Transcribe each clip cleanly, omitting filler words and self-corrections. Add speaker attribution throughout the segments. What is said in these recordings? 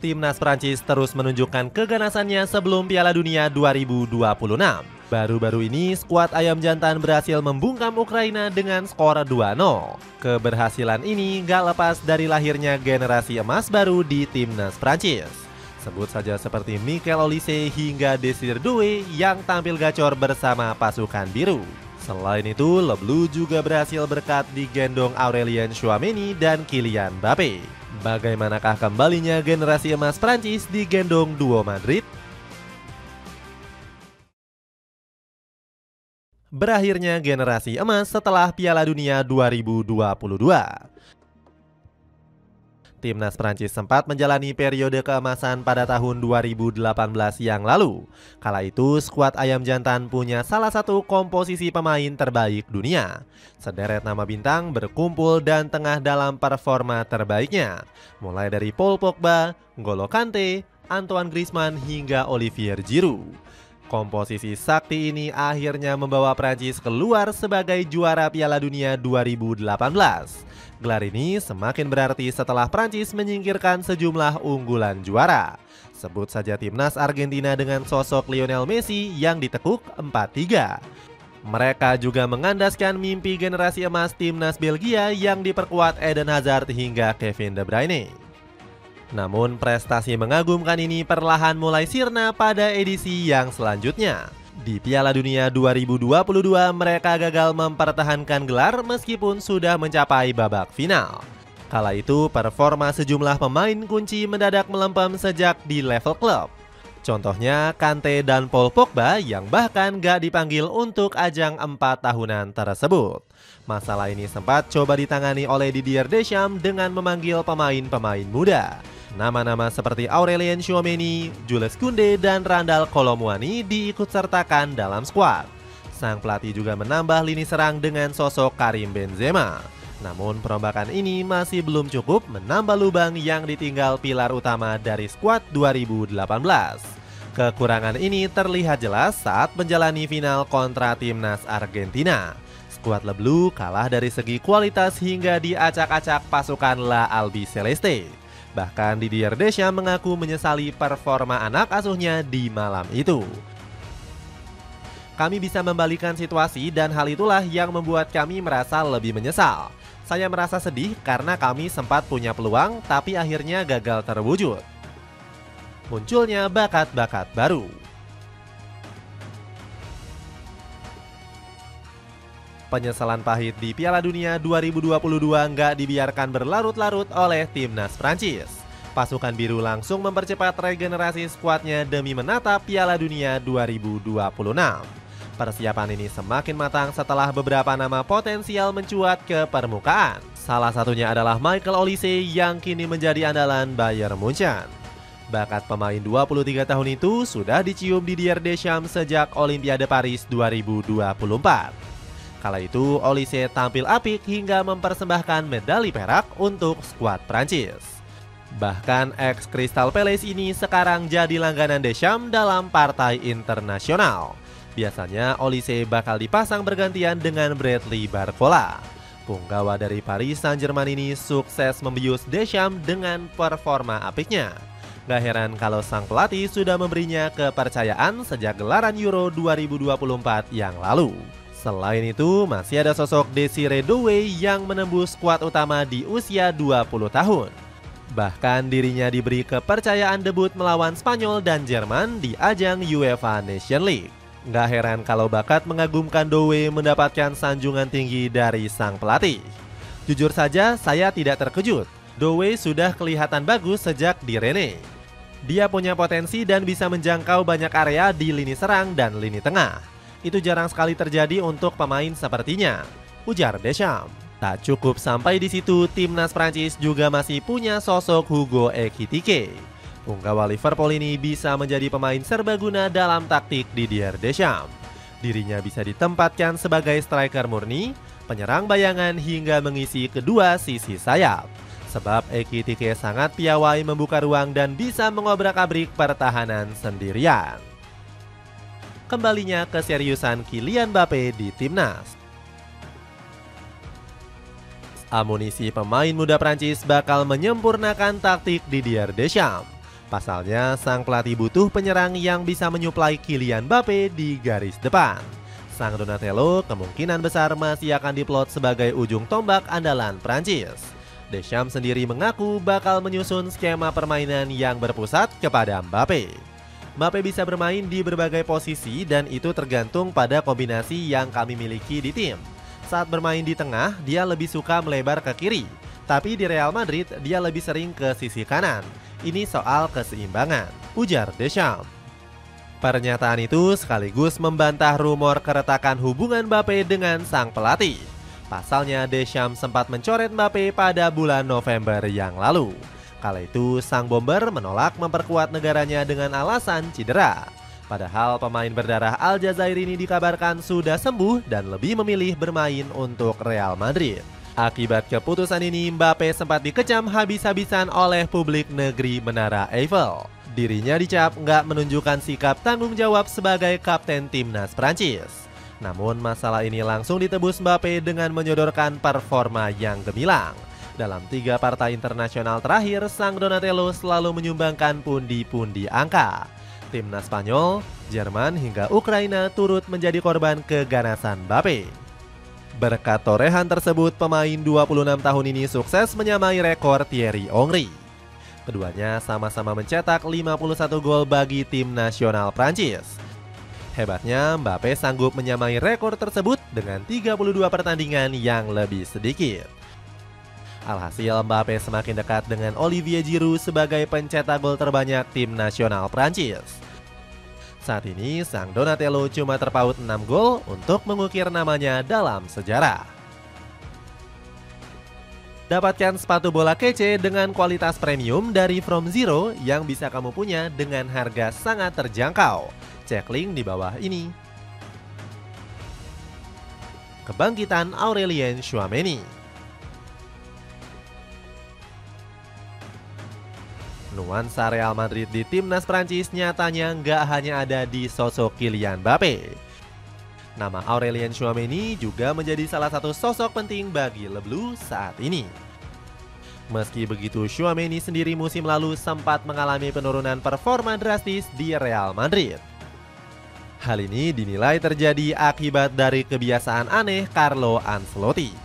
Speaker 1: timnas Prancis terus menunjukkan keganasannya sebelum Piala Dunia 2026. Baru-baru ini, skuad Ayam Jantan berhasil membungkam Ukraina dengan skor 2-0. Keberhasilan ini gak lepas dari lahirnya generasi emas baru di timnas Prancis. Sebut saja seperti Michael Olise hingga Désiré Doué yang tampil gacor bersama pasukan biru. Selain itu, Le Bleu juga berhasil berkat digendong Aurélien Tchouaméni dan Kylian Mbappé. Bagaimanakah kembalinya generasi emas Prancis digendong duo Madrid? Berakhirnya generasi emas setelah Piala Dunia 2022. Timnas Prancis sempat menjalani periode keemasan pada tahun 2018 yang lalu. Kala itu, skuad Ayam Jantan punya salah satu komposisi pemain terbaik dunia. Sederet nama bintang berkumpul dan tengah dalam performa terbaiknya. Mulai dari Paul Pogba, N'Golo Kanté, Antoine Griezmann hingga Olivier Giroud. Komposisi sakti ini akhirnya membawa Prancis keluar sebagai juara Piala Dunia 2018. Gelar ini semakin berarti setelah Prancis menyingkirkan sejumlah unggulan juara. Sebut saja timnas Argentina dengan sosok Lionel Messi yang ditekuk 4-3. Mereka juga mengandaskan mimpi generasi emas timnas Belgia yang diperkuat Eden Hazard hingga Kevin De Bruyne. Namun prestasi mengagumkan ini perlahan mulai sirna pada edisi yang selanjutnya. Di Piala Dunia 2022 mereka gagal mempertahankan gelar meskipun sudah mencapai babak final. Kala itu performa sejumlah pemain kunci mendadak melempem sejak di level klub. Contohnya Kanté dan Paul Pogba yang bahkan gak dipanggil untuk ajang 4 tahunan tersebut. Masalah ini sempat coba ditangani oleh Didier Deschamps dengan memanggil pemain-pemain muda. Nama-nama seperti Aurélien Tchouaméni, Jules Koundé, dan Randal Kolo Muani diikutsertakan dalam skuad. Sang pelatih juga menambah lini serang dengan sosok Karim Benzema. Namun perombakan ini masih belum cukup menambah lubang yang ditinggal pilar utama dari skuad 2018. Kekurangan ini terlihat jelas saat menjalani final kontra timnas Argentina. Skuad Le Bleu kalah dari segi kualitas hingga diacak-acak pasukan La Albiceleste. Bahkan Didier Deschamps mengaku menyesali performa anak asuhnya di malam itu. Kami bisa membalikan situasi dan hal itulah yang membuat kami merasa lebih menyesal. Saya merasa sedih karena kami sempat punya peluang tapi akhirnya gagal terwujud. Munculnya bakat-bakat baru. Penyesalan pahit di Piala Dunia 2022 nggak dibiarkan berlarut-larut oleh timnas Prancis. Pasukan biru langsung mempercepat regenerasi skuadnya demi menatap Piala Dunia 2026. Persiapan ini semakin matang setelah beberapa nama potensial mencuat ke permukaan. Salah satunya adalah Michael Olise yang kini menjadi andalan Bayern Munchen. Bakat pemain 23 tahun itu sudah dicium Didier Deschamps sejak Olimpiade Paris 2024. Kala itu, Olise tampil apik hingga mempersembahkan medali perak untuk skuad Prancis. Bahkan ex Crystal Palace ini sekarang jadi langganan Deschamps dalam partai internasional. Biasanya Olise bakal dipasang bergantian dengan Bradley Barcola. Punggawa dari Paris Saint-Germain ini sukses membius Deschamps dengan performa apiknya. Gak heran kalau sang pelatih sudah memberinya kepercayaan sejak gelaran Euro 2024 yang lalu. Selain itu, masih ada sosok Désiré Doué yang menembus skuad utama di usia 20 tahun. Bahkan dirinya diberi kepercayaan debut melawan Spanyol dan Jerman di ajang UEFA Nations League. Gak heran kalau bakat mengagumkan Doué mendapatkan sanjungan tinggi dari sang pelatih. Jujur saja, saya tidak terkejut. Doué sudah kelihatan bagus sejak di Rennes. Dia punya potensi dan bisa menjangkau banyak area di lini serang dan lini tengah. Itu jarang sekali terjadi untuk pemain sepertinya, ujar Deschamps. Tak cukup sampai di situ, timnas Prancis juga masih punya sosok Hugo Ekitike. Punggawa Liverpool ini bisa menjadi pemain serbaguna dalam taktik Didier Deschamps. Dirinya bisa ditempatkan sebagai striker murni, penyerang bayangan hingga mengisi kedua sisi sayap. Sebab Ekitike sangat piawai membuka ruang dan bisa mengobrak-abrik pertahanan sendirian. Kembalinya keseriusan Kylian Mbappé di timnas. Amunisi pemain muda Prancis bakal menyempurnakan taktik Didier Deschamps. Pasalnya, sang pelatih butuh penyerang yang bisa menyuplai Kylian Mbappe di garis depan. Sang Donatello kemungkinan besar masih akan diplot sebagai ujung tombak andalan Prancis. Deschamps sendiri mengaku bakal menyusun skema permainan yang berpusat kepada Mbappe. Mbappe bisa bermain di berbagai posisi dan itu tergantung pada kombinasi yang kami miliki di tim. Saat bermain di tengah, dia lebih suka melebar ke kiri. Tapi di Real Madrid, dia lebih sering ke sisi kanan. Ini soal keseimbangan, ujar Deschamps. Pernyataan itu sekaligus membantah rumor keretakan hubungan Mbappe dengan sang pelatih. Pasalnya Deschamps sempat mencoret Mbappe pada bulan November yang lalu. Kala itu sang bomber menolak memperkuat negaranya dengan alasan cedera. Padahal pemain berdarah Aljazair ini dikabarkan sudah sembuh dan lebih memilih bermain untuk Real Madrid. Akibat keputusan ini, Mbappe sempat dikecam habis-habisan oleh publik negeri Menara Eiffel. Dirinya dicap nggak menunjukkan sikap tanggung jawab sebagai kapten timnas Prancis. Namun masalah ini langsung ditebus Mbappe dengan menyodorkan performa yang gemilang. Dalam 3 partai internasional terakhir, sang Donatello selalu menyumbangkan pundi-pundi angka. Timnas Spanyol, Jerman hingga Ukraina turut menjadi korban keganasan Mbappe. Berkat torehan tersebut, pemain 26 tahun ini sukses menyamai rekor Thierry Henry. Keduanya sama-sama mencetak 51 gol bagi tim nasional Prancis. Hebatnya, Mbappe sanggup menyamai rekor tersebut dengan 32 pertandingan yang lebih sedikit. Alhasil, Mbappe semakin dekat dengan Olivier Giroud sebagai pencetak gol terbanyak tim nasional Prancis. Saat ini, sang Donatello cuma terpaut 6 gol untuk mengukir namanya dalam sejarah. Dapatkan sepatu bola kece dengan kualitas premium dari From Zero yang bisa kamu punya dengan harga sangat terjangkau. Cek link di bawah ini. Kebangkitan Aurelien Tchouaméni. Nuansa Real Madrid di timnas Prancis nyatanya nggak hanya ada di sosok Kylian Mbappe. Nama Aurelien Tchouaméni juga menjadi salah satu sosok penting bagi Le Bleu saat ini. Meski begitu, Tchouaméni sendiri musim lalu sempat mengalami penurunan performa drastis di Real Madrid. Hal ini dinilai terjadi akibat dari kebiasaan aneh Carlo Ancelotti.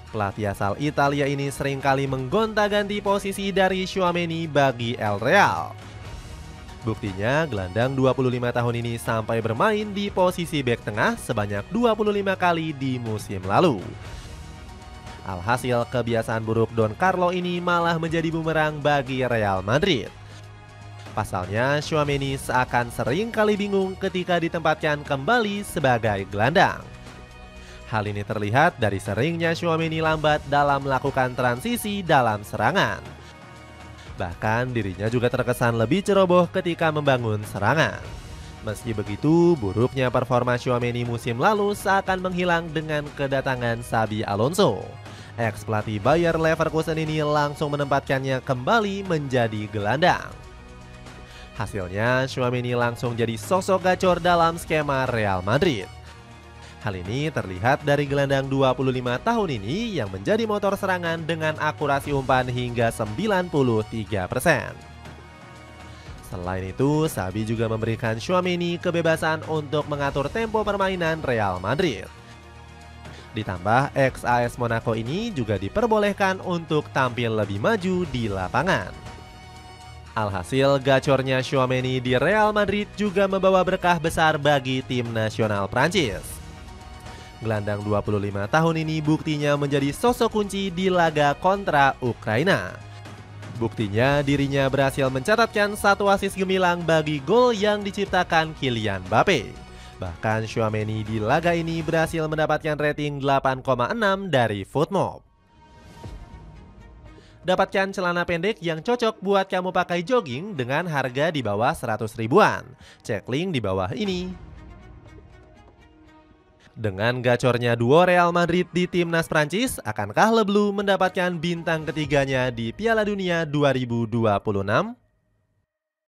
Speaker 1: Pelatih asal Italia ini seringkali menggonta-ganti posisi dari Tchouaméni bagi El Real. Buktinya, gelandang 25 tahun ini sampai bermain di posisi bek tengah sebanyak 25 kali di musim lalu. Alhasil, kebiasaan buruk Don Carlo ini malah menjadi bumerang bagi Real Madrid. Pasalnya, Tchouaméni seakan sering kali bingung ketika ditempatkan kembali sebagai gelandang. Hal ini terlihat dari seringnya Tchouaméni lambat dalam melakukan transisi dalam serangan. Bahkan dirinya juga terkesan lebih ceroboh ketika membangun serangan. Meski begitu, buruknya performa Tchouaméni musim lalu seakan menghilang dengan kedatangan Xabi Alonso. Ex-pelatih Bayer Leverkusen ini langsung menempatkannya kembali menjadi gelandang. Hasilnya, Tchouaméni langsung jadi sosok gacor dalam skema Real Madrid. Hal ini terlihat dari gelandang 25 tahun ini yang menjadi motor serangan dengan akurasi umpan hingga 93%. Selain itu, Xabi juga memberikan Tchouaméni kebebasan untuk mengatur tempo permainan Real Madrid. Ditambah, ex-AS Monaco ini juga diperbolehkan untuk tampil lebih maju di lapangan. Alhasil, gacornya Tchouaméni di Real Madrid juga membawa berkah besar bagi tim nasional Prancis. Gelandang 25 tahun ini buktinya menjadi sosok kunci di laga kontra Ukraina. Buktinya dirinya berhasil mencatatkan 1 assist gemilang bagi gol yang diciptakan Kylian Mbappe. Bahkan Tchouaméni di laga ini berhasil mendapatkan rating 8,6 dari Footmob. Dapatkan celana pendek yang cocok buat kamu pakai jogging dengan harga di bawah 100 ribuan. Cek link di bawah ini. Dengan gacornya duo Real Madrid di timnas Prancis, akankah Le Bleu mendapatkan bintang ketiganya di Piala Dunia 2026?